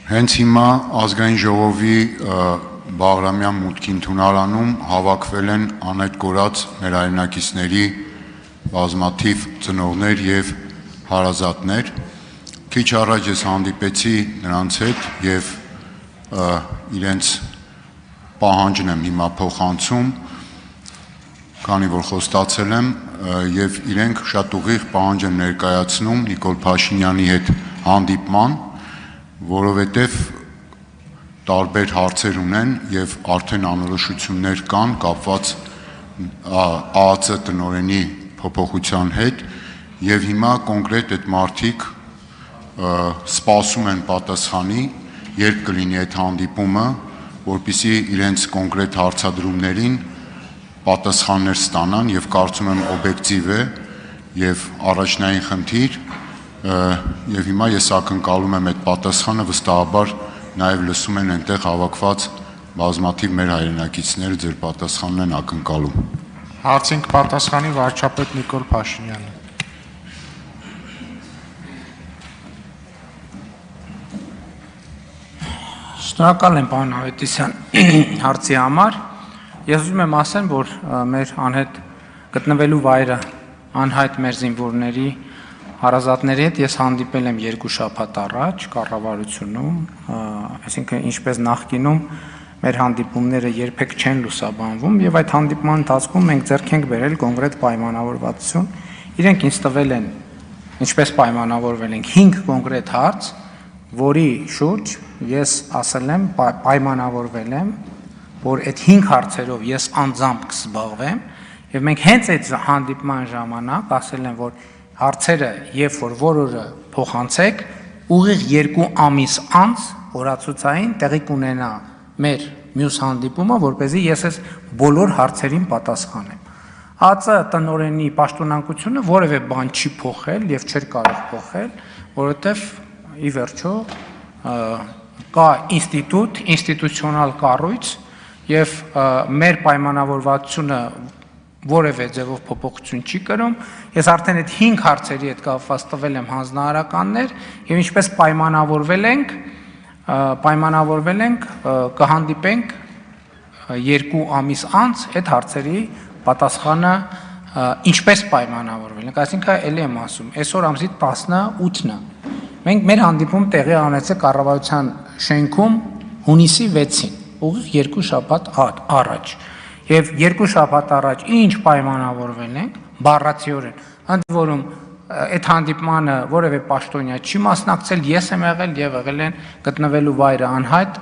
Հենց հիմա ազգային ժողովի Բաղրամյան մուտքի ընդունարանում հավաքվել են անհետ կորած մեր հայրենակիցների բազմաթիվ ծնողներ եւ հարազատներ։ Քիչ առաջ ես հանդիպեցի նրանց հետ եւ իրենց պահանջն եմ հիմա փոխանցում, քանի որ խոստացել եմ եւ իրենք շատ ուղիղ պահանջ են ներկայացնում Նիկոլ Փաշինյանի հետ հանդիպման, որովհետեւ տարբեր հարցեր ունեն եւ արդեն անորոշություններ կան կապված ԱԱԾ տնօրենի փոփոխության հետ եւ հիմա կոնկրետ այդ մարդիկ սպասում են պատասխանի, երբ կլինի այդ հանդիպումը, որպեսզի իրենց կոնկրետ հարցադրումներին պատասխաններ ստանան եւ կարծում եմ օբյեկտիվ է եւ առաջնային խնդիր եւ հիմա ես ակնկալում եմ այդ պատասխանը վստահաբար նաեւ լսում են այնտեղ հավաքված բազմաթիվ մեր հայրենակիցները ձեր պատասխանն են ակնկալում։ Հարցին կպատասխանի վարչապետ Նիկոլ Փաշինյանը։ Շնորհակալ եմ պարոն Ավետիսյան հարցի համար։ Ես ուզում եմ ասեմ, որ մեր անհետ գտնվելու վայրը անհայտ մեր զինվորների հարազատների հետ ես հանդիպել եմ 2 շաբաթ առաջ կառավարությունում, այսինքն ինչպես նախկինում մեր հանդիպումները երբեք չեն լուսաբանվում եւ այդ հանդիպման ընթացքում մենք ձեռք ենք բերել կոնկրետ պայմանավորվածություն։ Իրենք ինձ տվել են, ինչպես պայմանավորվել ենք 5 կոնկրետ հարց, որի շուրջ ես ասել եմ, պայմանավորվել եմ, որ այդ 5 հարցերով ես անձամբ կզբաղվեմ եւ մենք հենց այդ հանդիպման ժամանակ ասել եմ, որ հարցերը երբ որ օրը փոխանցեք, ուղիղ 2 ամիս անց օրացուցային տեղի կունենա մեր մյուս հանդիպումը, որպեսզի ես այս բոլոր հարցերին պատասխանեմ։ ԱԱԾ տնօրենի պաշտոնանկությունը որևէ բան չի փոխել եւ չէր կարող փոխել, որովհետեւ ի վերջո կա ինստիտուտ, ինստիտուցիոնալ կառույց եւ մեր պայմանավորվածությունը որևէ ձևով փոփոխություն չի կրում։ Ես արդեն այդ 5 հարցերի հետ կապված տվել եմ հանձնարարականներ եւ ինչպես պայմանավորվել ենք կհանդիպենք 2 ամիս անց այդ հարցերի պատասխանը ինչպես պայմանավորվել ենք, այսինքն ելի եմ ասում, այսօր ամսի 18-ն է։ Մենք մեր հանդիպում տեղի ունեցել կառավարության շենքում հունիսի 6-ին, ուղիղ 2 շաբաթ առաջ։ Եվ 2 շաբաթ առաջ ինչ պայմանավորվել ենք, բառացիորեն, ընդ որում այդ հանդիպմանը որևէ պաշտոնյա չի մասնակցել, ես եմ եղել եւ եղել են գտնվելու վայրը անհայտ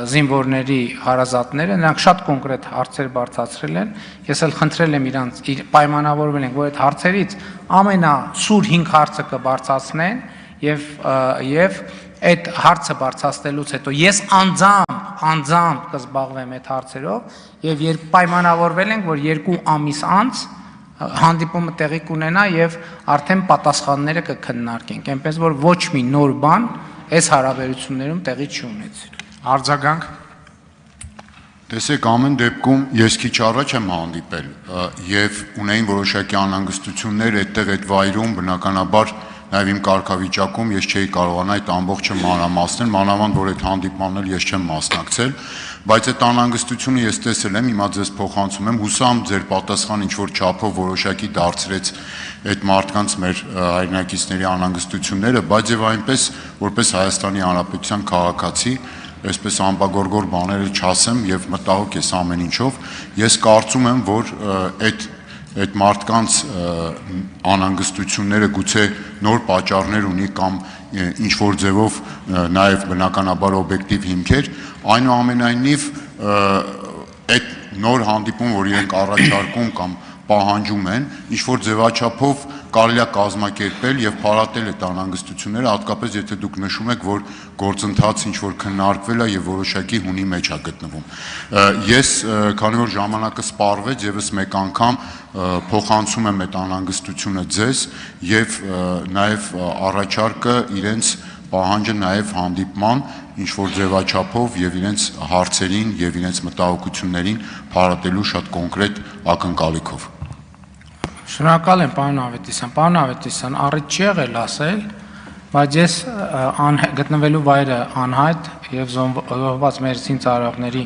զինվորների հարազատները, նրանք շատ կոնկրետ հարցեր բարձրացրել են, ես էլ խնդրել եմ իրանց պայմանավորվել ենք, որ այդ հարցերից ամենասուր 5 հարցը կբարձրացնեն եւ այդ հարցը բարձրացնելուց հետո ես անձամբ կզբաղվեմ այդ հարցերով եւ երբ պայմանավորվել ենք, որ 2 ամիս անց հանդիպումը տեղի կունենա եւ արդեն պատասխանները կքննարկենք, այնպես որ ոչ մի նոր բան այս հարաբերություններում տեղի չի ունեցել։ Արձագանք։ Տեսեք, ամեն դեպքում ես քիչ առաջ եմ հանդիպել եւ ունեին որոշակի անհանգստություններ այդտեղ այդ վայրում, բնականաբար նաև իմ կարգավիճակում ես չէի կարողանա այդ ամբողջը մանրամասնել, մանավանդ որ այդ հանդիպմանն ես չեմ մասնակցել, բայց այդ անհանգստությունը ես տեսել եմ, հիմա ձեզ փոխանցում եմ, հուսամ ձեր պատասխան ինչ որ չափով որոշակի դարձրեց այդ մարդկանց մեր հայրենակիցների անհանգստությունները, բայց եւ այնպես որպես Հայաստանի Հանրապետության քաղաքացի, այսպես ամբողջգորգոր բաները չասեմ եւ մտահոգ ես ամեն ինչով, ես կարծում եմ, որ այդ մարդկանց անհանգստությունները գուցե նոր պատճառներ ունի կամ ինչ որ ձևով նաև բնականաբար օբյեկտիվ հիմքեր, այնուամենայնիվ այդ նոր հանդիպում, որ իրենք առաջարկում կամ պահանջում են, ինչ որ ձևաչափով կարելի է կազմակերպել եւ փարատել այդ անհանգստությունները, հատկապես եթե դուք նշում եք, որ գործընթացը ինչ որ քննարկվել է եւ որոշակի հունի մեջ է գտնվում։ Ես, քանի որ ժամանակը սպառվեց, եւս մեկ անգամ փոխանցում եմ այդ անհանգստությունը ձեզ եւ նաեւ առաջարկը իրենց պահանջը նաեւ հանդիպման ինչ որ ձևաչափով եւ իրենց հարցերին եւ իրենց մտահոգություններին փարատելու շատ կոնկրետ ակնկալիքով։ Շնորհակալ եմ, պարոն Ավետիսյան։ Պարոն Ավետիսյան, առիթ չի եղել ասել, Բայց ես գտնվելու վայրը անհայտ եւ զոհված մեր զինծառայողների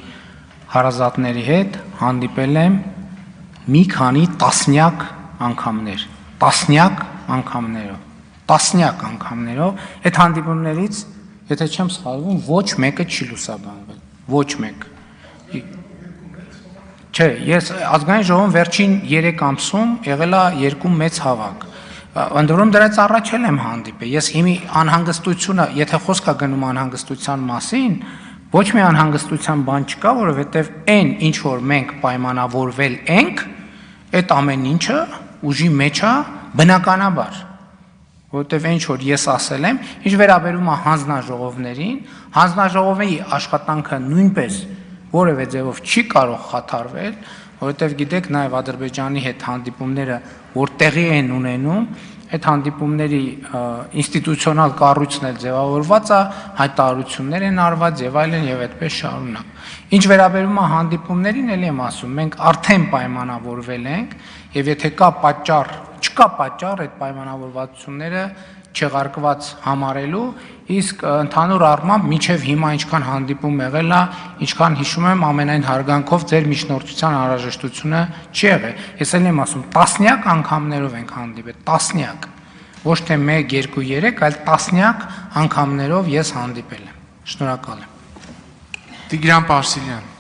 հարազատների հետ հանդիպել եմ մի քանի տասնյակ անգամներով, այդ հանդիպումներից, եթե չեմ սխալվում, ոչ մեկը չի լուսաբանվել, ոչ մեկ։ Չէ, ես ազգային ժողովում վերջին 3 ամսում եղել է 2 մեծ հավաք։ Ընդ որում դրանից առաջ եմ հանդիպել։ Ես հիմի անհանգստությունը, եթե խոսք է գնում անհանգստության մասին, ոչ մի անհանգստության բան չկա, որովհետև այն ինչ որ մենք պայմանավորվել ենք, այդ ամեն ինչը ուժի մեջ է բնականաբար, որովհետև ինչ որ ես ասել եմ, ինչ վերաբերում է հանձնաժողովներին, հանձնաժողովի աշխատանքը նույնպես որևէ ձևով չի կարող խաթարվել, որովհետև գիտեք նաև Ադրբեջանի հետ հանդիպումները, որ տեղի են ունենում, այդ հանդիպումների ինստիտուցիոնալ կառույցն էլ ձևավորված է, հայտարարություններ են արված եւ այլն եւ այդպես շարունակ։ Ինչ վերաբերում է հանդիպումներին, ելի եմ ասում, մենք արդեն պայմանավորվել ենք եւ եթե չկա պատճառ այդ պայմանավորվածությունները չեղարկված համարելու, իսկ ընդհանուր առմամբ մինչև հիմա ինչքան հանդիպում եղել է, ինչքան հիշում եմ, ամենայն հարգանքով ձեր միջնորդության անհրաժեշտությունը չի եղել։ Ես էլ եմ ասում, տասնյակ անգամներով ենք հանդիպել, տասնյակ, ոչ թե 1, 2, 3, այլ տասնյակ անգամներով ես հանդիպել եմ։ Շնորհակալ եմ։ Տիգրան Պարսիլյան։